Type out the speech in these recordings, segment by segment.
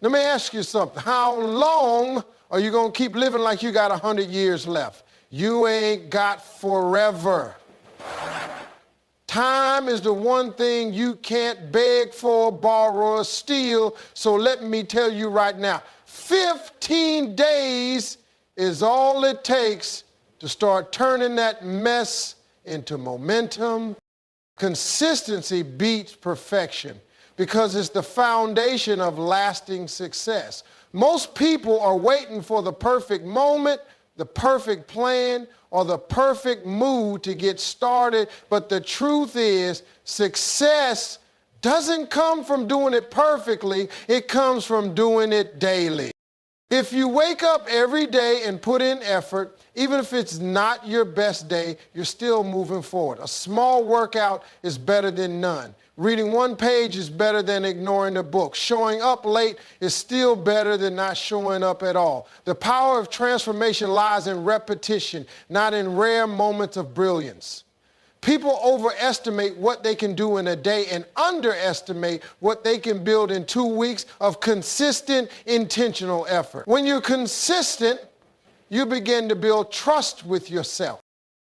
Let me ask you something. How long are you going to keep living like you got 100 years left? You ain't got forever. Time is the one thing you can't beg for, borrow, or steal. So let me tell you right now, 15 days is all it takes to start turning that mess into momentum. Consistency beats perfection because it's the foundation of lasting success. Most people are waiting for the perfect moment, the perfect plan, or the perfect mood to get started. But the truth is, success doesn't come from doing it perfectly. It comes from doing it daily. If you wake up every day and put in effort, even if it's not your best day, you're still moving forward. A small workout is better than none. Reading one page is better than ignoring the book. Showing up late is still better than not showing up at all. The power of transformation lies in repetition, not in rare moments of brilliance. People overestimate what they can do in a day and underestimate what they can build in 2 weeks of consistent, intentional effort. When you're consistent, you begin to build trust with yourself.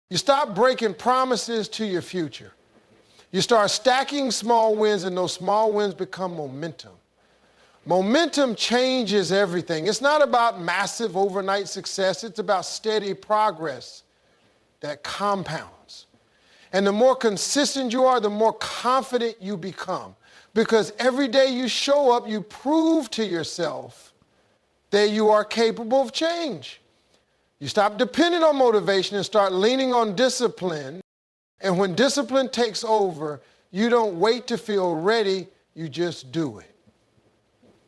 You stop breaking promises to your future. You start stacking small wins, and those small wins become momentum. Momentum changes everything. It's not about massive overnight success. It's about steady progress that compounds. And the more consistent you are, the more confident you become. Because every day you show up, you prove to yourself that you are capable of change. You stop depending on motivation and start leaning on discipline. And when discipline takes over, you don't wait to feel ready, you just do it.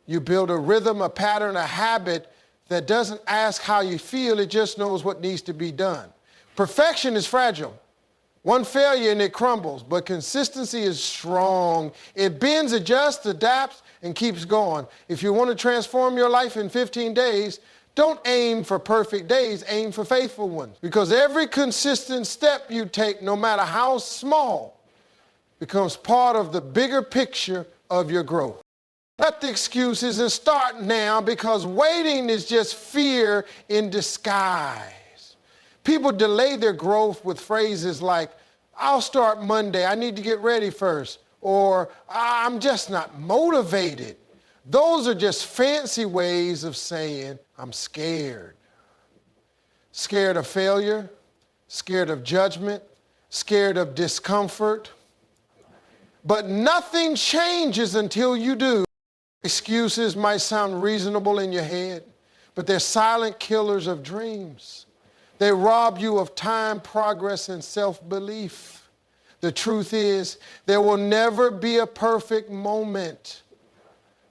You build a rhythm, a pattern, a habit that doesn't ask how you feel, it just knows what needs to be done. Perfection is fragile. One failure and it crumbles, but consistency is strong. It bends, adjusts, adapts, and keeps going. If you want to transform your life in 15 days, don't aim for perfect days, aim for faithful ones. Because every consistent step you take, no matter how small, becomes part of the bigger picture of your growth. Cut the excuses and start now, because waiting is just fear in disguise. People delay their growth with phrases like, I'll start Monday, I need to get ready first, or I'm just not motivated. Those are just fancy ways of saying, I'm scared. Scared of failure, scared of judgment, scared of discomfort. But nothing changes until you do. Excuses might sound reasonable in your head, but they're silent killers of dreams. They rob you of time, progress, and self-belief. The truth is, there will never be a perfect moment.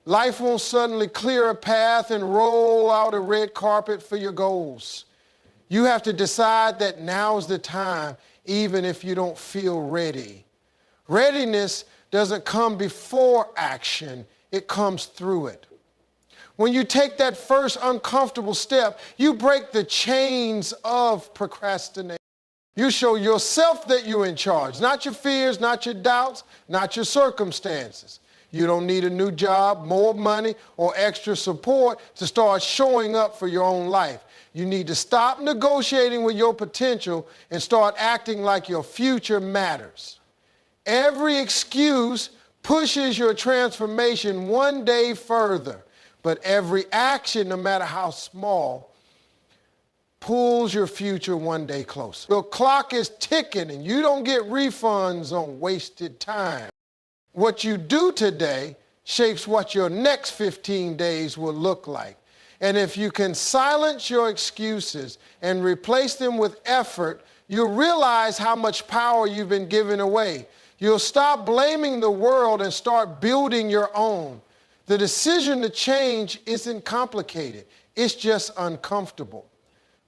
Life won't suddenly clear a path and roll out a red carpet for your goals. You have to decide that now's the time, even if you don't feel ready. Readiness doesn't come before action, it comes through it. When you take that first uncomfortable step, you break the chains of procrastination. You show yourself that you're in charge, not your fears, not your doubts, not your circumstances. You don't need a new job, more money, or extra support to start showing up for your own life. You need to stop negotiating with your potential and start acting like your future matters. Every excuse pushes your transformation one day further, but every action, no matter how small, pulls your future one day closer. The clock is ticking, and you don't get refunds on wasted time. What you do today shapes what your next 15 days will look like. And if you can silence your excuses and replace them with effort, you'll realize how much power you've been giving away. You'll stop blaming the world and start building your own. The decision to change isn't complicated. It's just uncomfortable.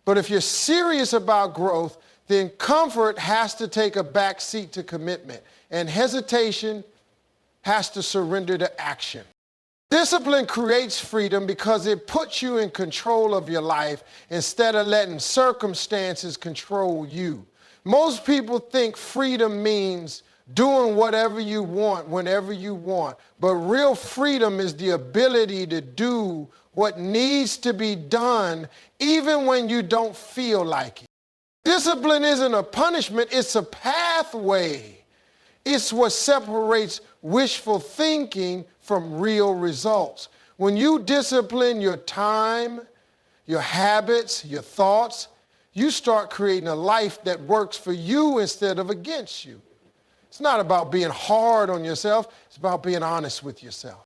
But if you're serious about growth, then comfort has to take a back seat to commitment, and hesitation has to surrender to action. Discipline creates freedom because it puts you in control of your life instead of letting circumstances control you. Most people think freedom means doing whatever you want, whenever you want. But real freedom is the ability to do what needs to be done, even when you don't feel like it. Discipline isn't a punishment, it's a pathway. It's what separates wishful thinking from real results. When you discipline your time, your habits, your thoughts, you start creating a life that works for you instead of against you. It's not about being hard on yourself, it's about being honest with yourself.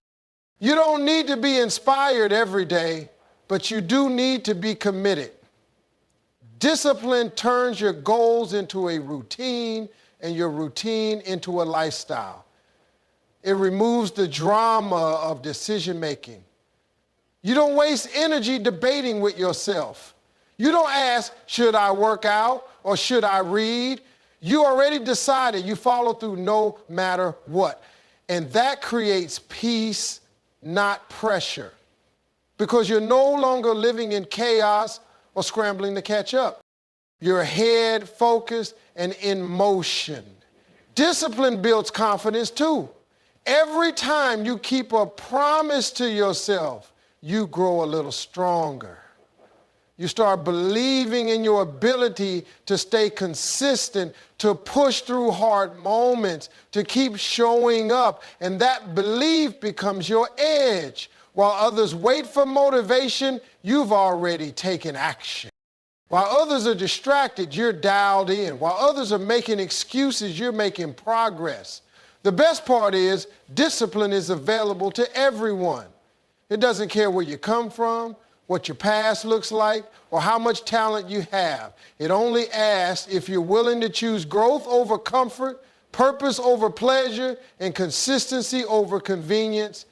You don't need to be inspired every day, but you do need to be committed. Discipline turns your goals into a routine and your routine into a lifestyle. It removes the drama of decision making. You don't waste energy debating with yourself. You don't ask, should I work out or should I read? You already decided. You follow through no matter what. And that creates peace, not pressure, because you're no longer living in chaos or scrambling to catch up. You're head focused and in motion. Discipline builds confidence too. Every time you keep a promise to yourself, you grow a little stronger. You start believing in your ability to stay consistent, to push through hard moments, to keep showing up, and that belief becomes your edge. While others wait for motivation, you've already taken action. While others are distracted, you're dialed in. While others are making excuses, you're making progress. The best part is discipline is available to everyone. It doesn't care where you come from, what your past looks like, or how much talent you have. It only asks if you're willing to choose growth over comfort, purpose over pleasure, and consistency over convenience.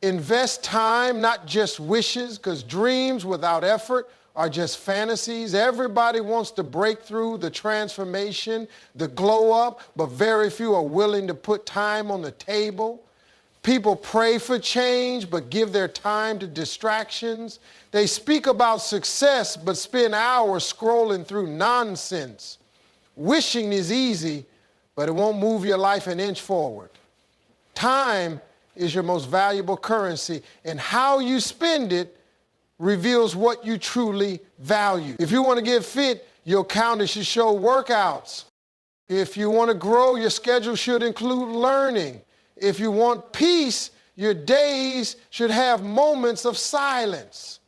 Invest time, not just wishes, because dreams without effort are just fantasies. Everybody wants to break through the transformation, the glow up, but very few are willing to put time on the table. People pray for change, but give their time to distractions. They speak about success, but spend hours scrolling through nonsense. Wishing is easy, but it won't move your life an inch forward. Time is your most valuable currency, and how you spend it reveals what you truly value. If you want to get fit, your calendar should show workouts. If you want to grow, your schedule should include learning. If you want peace, your days should have moments of silence.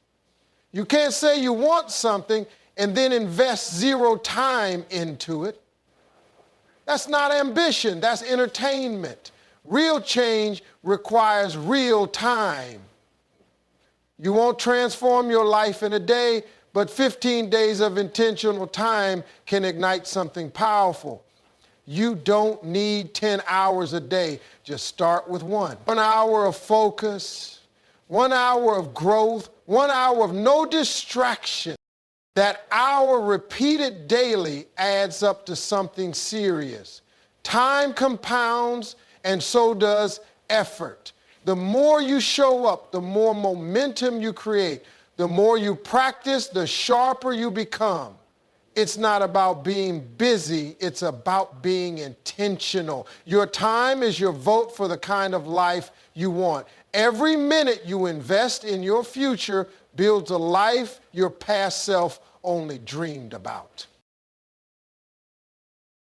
You can't say you want something and then invest zero time into it. That's not ambition, that's entertainment. Real change requires real time. You won't transform your life in a day, but 15 days of intentional time can ignite something powerful. You don't need 10 hours a day. Just start with one. 1 hour of focus, 1 hour of growth, 1 hour of no distraction. That hour repeated daily adds up to something serious. Time compounds, and so does effort. The more you show up, the more momentum you create. The more you practice, the sharper you become. It's not about being busy, it's about being intentional. Your time is your vote for the kind of life you want. Every minute you invest in your future builds a life your past self only dreamed about.